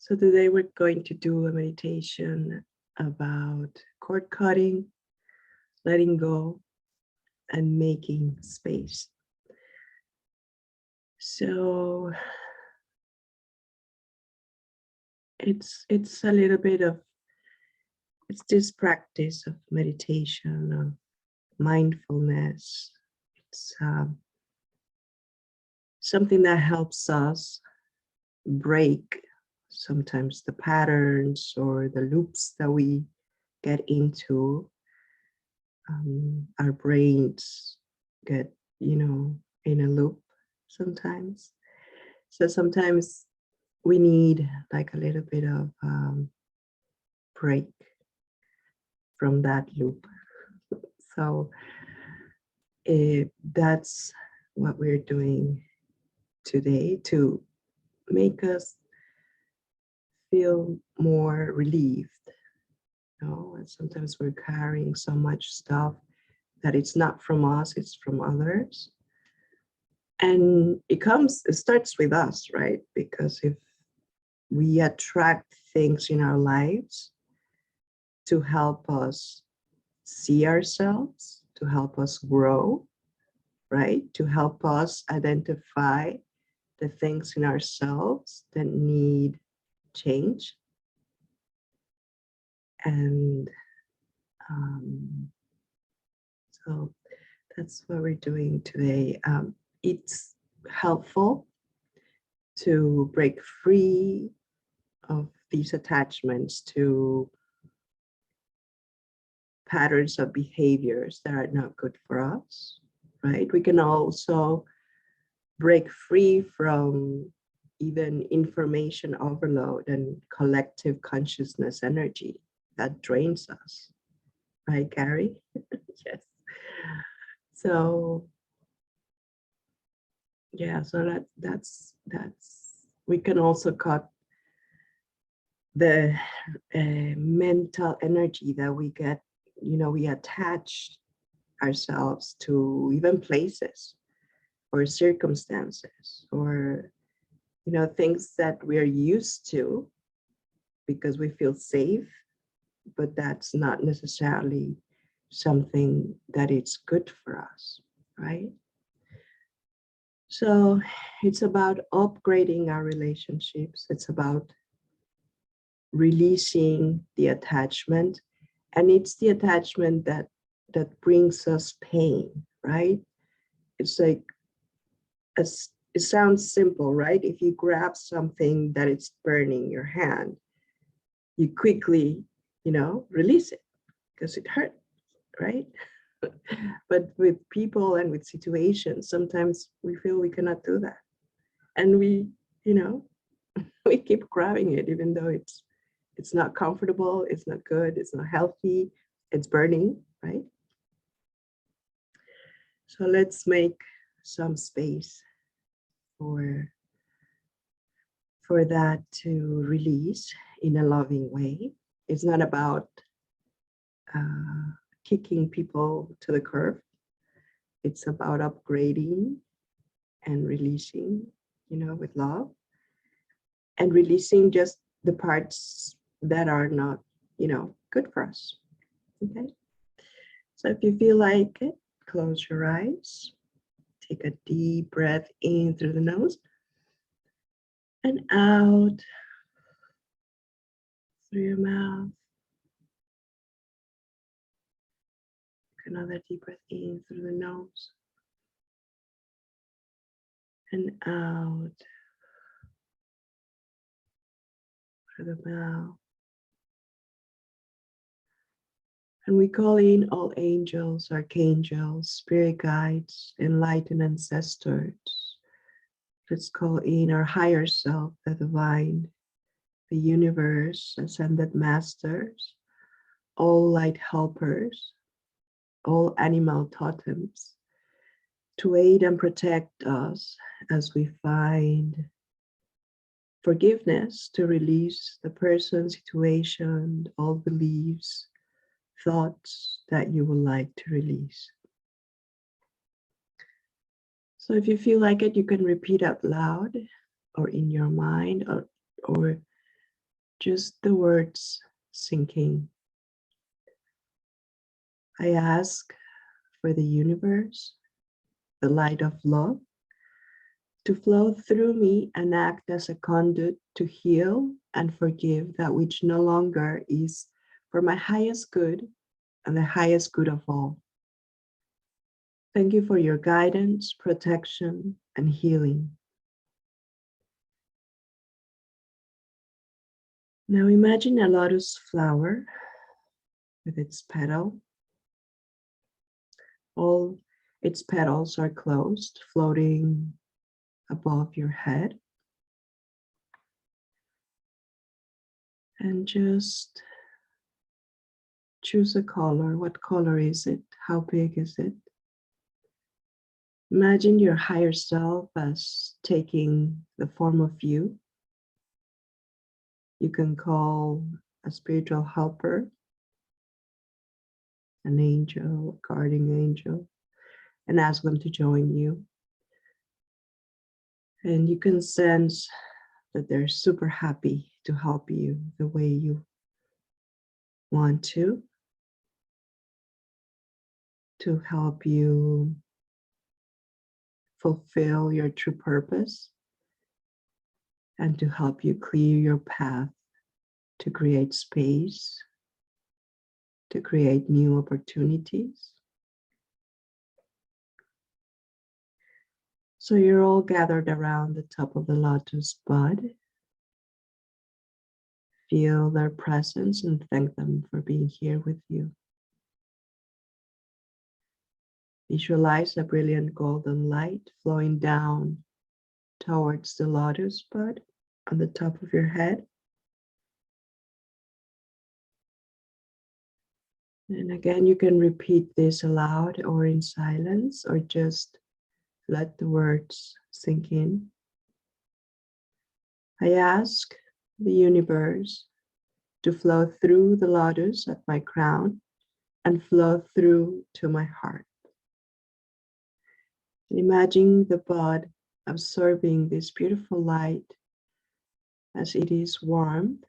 So today we're going to do a meditation about cord cutting, letting go, and making space. So it's a little bit of, it's this practice of meditation, of mindfulness. It's something that helps us break sometimes the patterns or the loops that we get into. Our brains get, in a loop sometimes. So sometimes we need like a little bit of break from that loop. So that's what we're doing today to make us feel more relieved. And sometimes we're carrying so much stuff that it's not from us, it's from others. And it starts with us, right? Because if we attract things in our lives to help us see ourselves, to help us grow, right? To help us identify the things in ourselves that need change. And so that's what we're doing today. It's helpful to break free of these attachments to patterns of behaviors that are not good for us, right? We can also break free from even information overload and collective consciousness energy that drains us, right, Gary? Yes. So yeah, so that's we can also cut the mental energy that we get. We attach ourselves to even places or circumstances or things that we are used to because we feel safe, but that's not necessarily something that is good for us, right? So it's about upgrading our relationships. It's about releasing the attachment, and it's the attachment that brings us pain, right? It's like, it sounds simple, right? If you grab something that it's burning your hand, you quickly, release it because it hurt, right? But with people and with situations, sometimes we feel we cannot do that. And we keep grabbing it, even though it's not comfortable, it's not good, it's not healthy, it's burning, right? So let's make some space for that to release in a loving way. It's not about kicking people to the curb. It's about upgrading and releasing, with love, and releasing just the parts that are not, good for us. Okay. So if you feel like it, close your eyes, take a deep breath in through the nose and out through your mouth. Another deep breath in through the nose and out through the mouth. And we call in all angels, archangels, spirit guides, enlightened ancestors. Let's call in our higher self, the divine, the universe, ascended masters, all light helpers, all animal totems, to aid and protect us as we find forgiveness to release the person, situation, all beliefs, thoughts that you would like to release. So if you feel like it, you can repeat out loud or in your mind, or Just the words sinking. I ask for the universe, the light of love, to flow through me and act as a conduit to heal and forgive that which no longer is for my highest good and the highest good of all. Thank you for your guidance, protection, and healing. Now imagine a lotus flower with its petal. All its petals are closed, floating above your head. And just choose a color. What color is it? How big is it? Imagine your higher self as taking the form of you. You can call a spiritual helper, an angel, a guardian angel, and ask them to join you. And you can sense that they're super happy to help you the way you want to help you fulfill your true purpose and to help you clear your path to create space, to create new opportunities. So you're all gathered around the top of the lotus bud. Feel their presence and thank them for being here with you. Visualize a brilliant golden light flowing down towards the lotus bud on the top of your head. And again, you can repeat this aloud or in silence, or just let the words sink in. I ask the universe to flow through the lotus at my crown and flow through to my heart. Imagine the bud absorbing this beautiful light as it is warmed.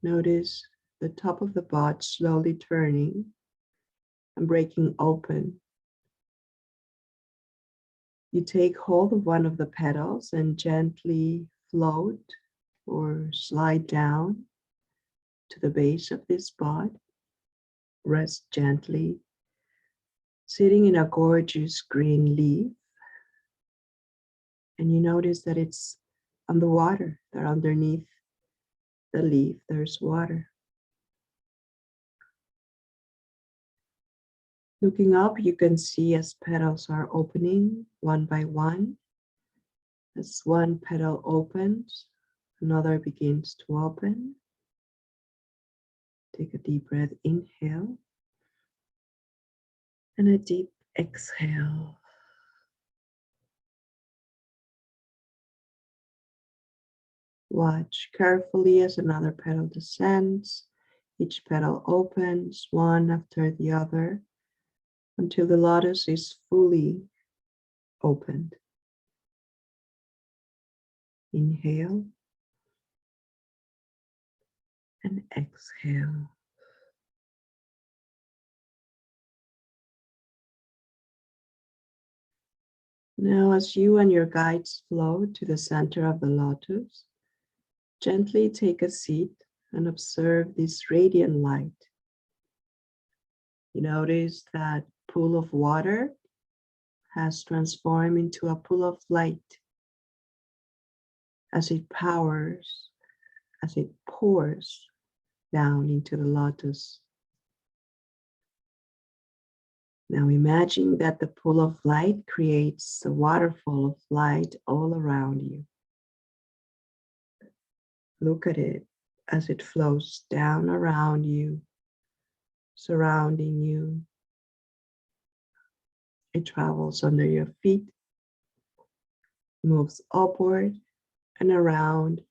Notice the top of the bud slowly turning and breaking open. You take hold of one of the petals and gently float or slide down to the base of this bud. Rest gently, sitting in a gorgeous green leaf. And you notice that it's on the water, that underneath the leaf, there's water. Looking up, you can see as petals are opening one by one. As one petal opens, another begins to open. Take a deep breath, inhale, and a deep exhale. Watch carefully as another petal descends. Each petal opens one after the other until the lotus is fully opened. Inhale and exhale. Now, as you and your guides flow to the center of the lotus, gently take a seat and observe this radiant light. You notice that pool of water has transformed into a pool of light as it pours down into the lotus. Now imagine that the pool of light creates a waterfall of light all around you. Look at it as it flows down around you, surrounding you. It travels under your feet, moves upward and around,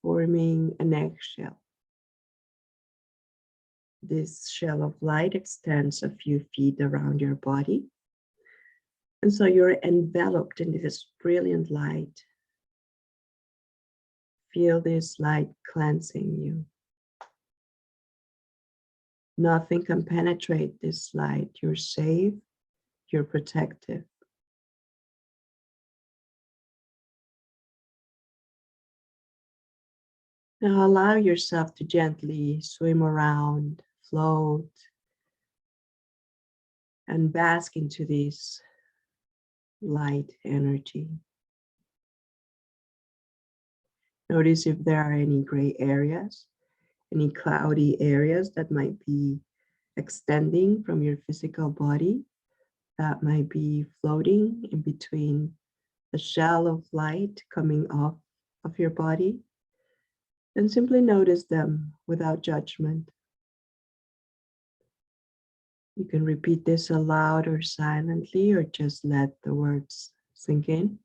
forming an eggshell. This shell of light extends a few feet around your body. And so you're enveloped in this brilliant light. Feel this light cleansing you. Nothing can penetrate this light. You're safe, you're protected. Now allow yourself to gently swim around, float, and bask into this light energy. Notice if there are any gray areas, any cloudy areas that might be extending from your physical body, that might be floating in between the shell of light coming off of your body. And simply notice them without judgment. You can repeat this aloud or silently, or just let the words sink in.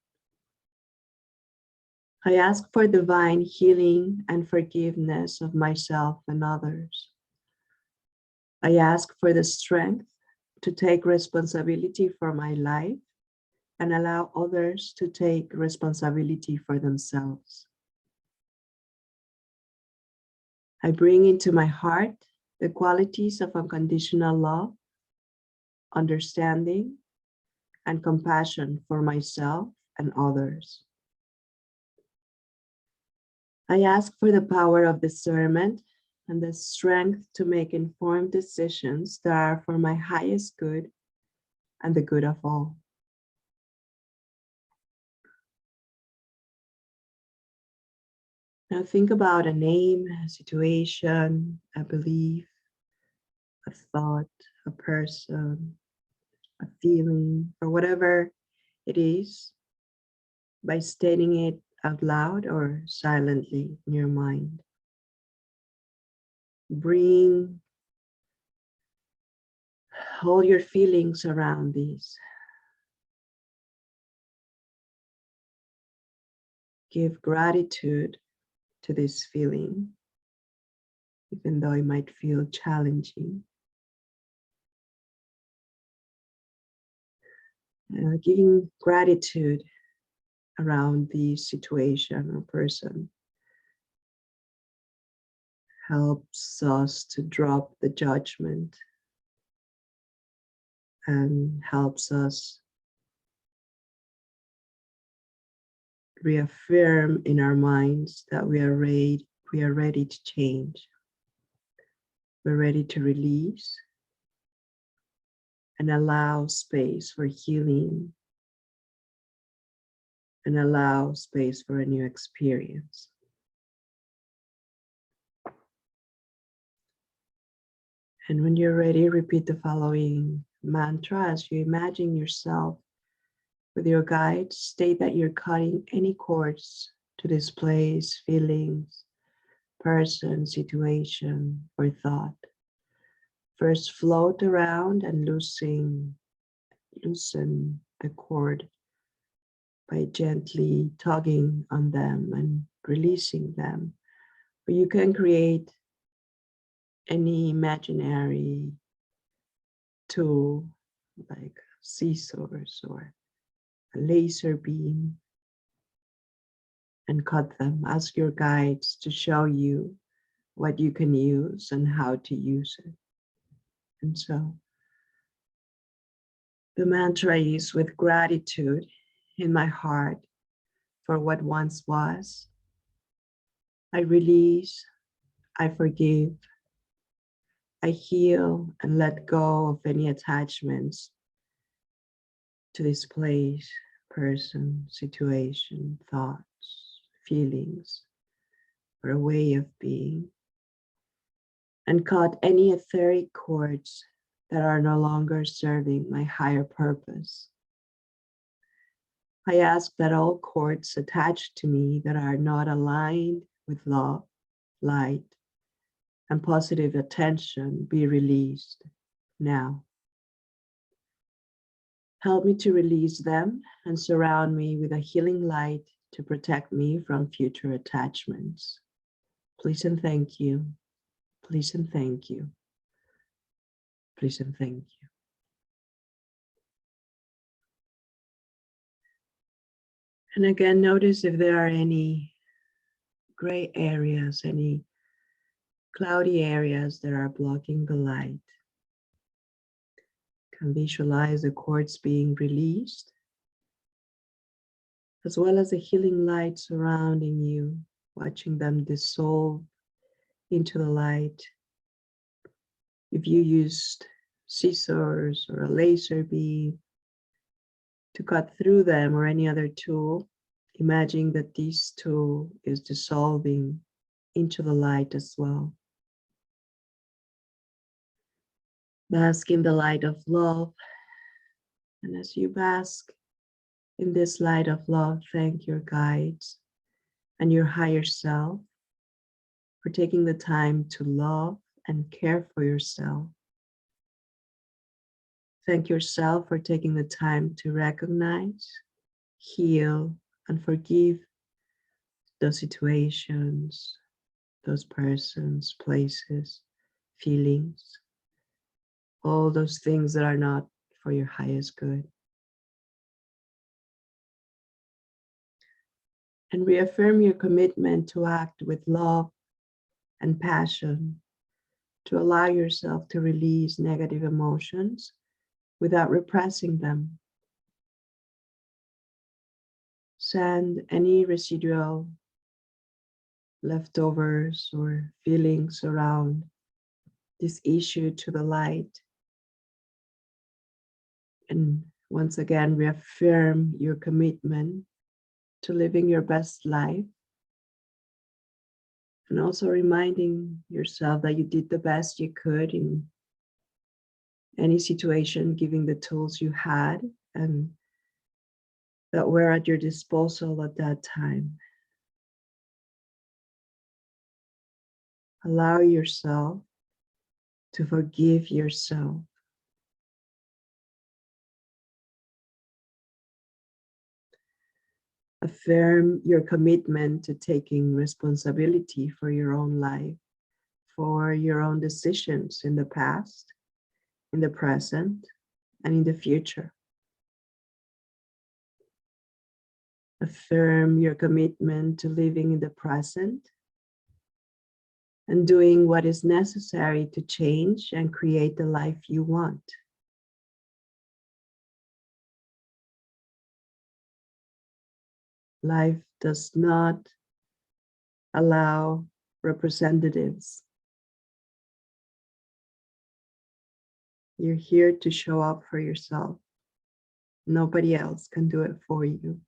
I ask for divine healing and forgiveness of myself and others. I ask for the strength to take responsibility for my life and allow others to take responsibility for themselves. I bring into my heart the qualities of unconditional love, understanding, and compassion for myself and others. I ask for the power of discernment and the strength to make informed decisions that are for my highest good and the good of all. Now think about a name, a situation, a belief, a thought, a person, a feeling, or whatever it is, by stating it out loud or silently in your mind. Bring all your feelings around these. Give gratitude to this feeling, even though it might feel challenging. Giving gratitude around the situation or person helps us to drop the judgment and helps us reaffirm in our minds that we are ready to change. We're ready to release and allow space for healing and allow space for a new experience. And when you're ready, repeat the following mantra as you imagine yourself with your guide. State that you're cutting any cords to this place, feelings, person, situation, or thought. First, float around and loosen the cord by gently tugging on them and releasing them. Or you can create any imaginary tool like scissors or a laser beam and cut them. Ask your guides to show you what you can use and how to use it. And so the mantra is with gratitude in my heart for what once was. I release, I forgive, I heal and let go of any attachments to this place, person, situation, thoughts, feelings, or a way of being, and cut any etheric cords that are no longer serving my higher purpose. I ask that all cords attached to me that are not aligned with love, light, and positive attention be released now. Help me to release them and surround me with a healing light to protect me from future attachments. Please and thank you. Please and thank you. Please and thank you. And again, notice if there are any gray areas, any cloudy areas that are blocking the light. Can visualize the cords being released, as well as the healing light surrounding you, watching them dissolve into the light. If you used scissors or a laser beam to cut through them or any other tool, imagine that this tool is dissolving into the light as well. Bask in the light of love. And as you bask in this light of love, thank your guides and your higher self for taking the time to love and care for yourself. Thank yourself for taking the time to recognize, heal, and forgive those situations, those persons, places, feelings, all those things that are not for your highest good. And reaffirm your commitment to act with love and passion, to allow yourself to release negative emotions without repressing them. Send any residual leftovers or feelings around this issue to the light. And once again, reaffirm your commitment to living your best life. And also reminding yourself that you did the best you could in any situation, giving the tools you had and that were at your disposal at that time. Allow yourself to forgive yourself. Affirm your commitment to taking responsibility for your own life, for your own decisions in the past, in the present, and in the future. Affirm your commitment to living in the present and doing what is necessary to change and create the life you want. Life does not allow representatives. You're here to show up for yourself. Nobody else can do it for you.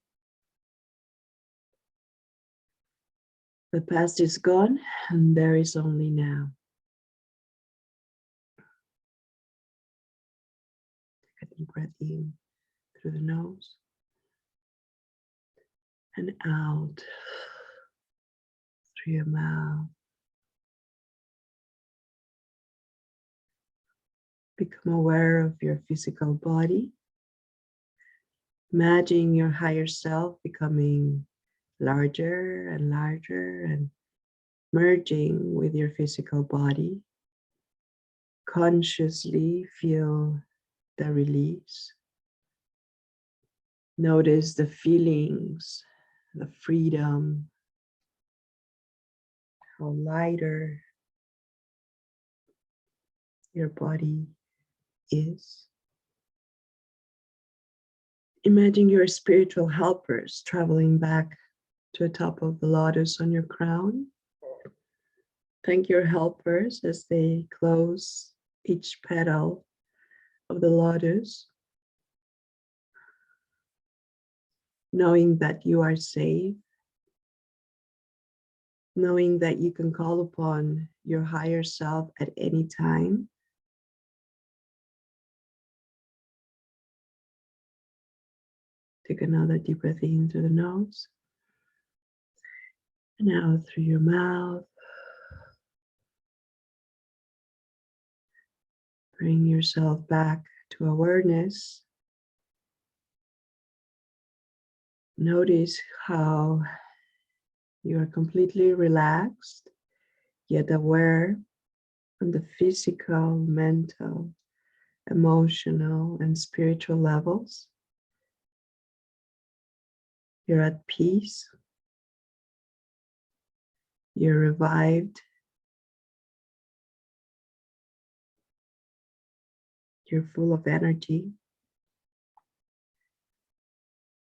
The past is gone and there is only now. Take a deep breath in through the nose and out through your mouth. Become aware of your physical body. Imagine your higher self becoming larger and merging with your physical body. Consciously feel the release. Notice the feelings, the freedom, how lighter your body is. Imagine your spiritual helpers traveling back to the top of the lotus on your crown. Thank your helpers as they close each petal of the lotus, knowing that you are safe, knowing that you can call upon your higher self at any time. Take another deep breath in through the nose and out through your mouth. Bring yourself back to awareness. Notice how you are completely relaxed, yet aware on the physical, mental, emotional, and spiritual levels. You're at peace. You're revived. You're full of energy.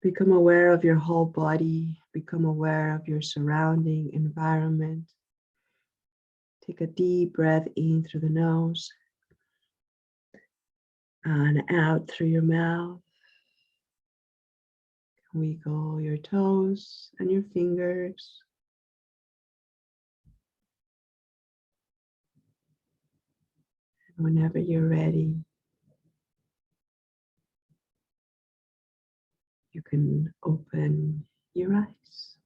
Become aware of your whole body. Become aware of your surrounding environment. Take a deep breath in through the nose and out through your mouth. Wiggle your toes and your fingers. And whenever you're ready, you can open your eyes.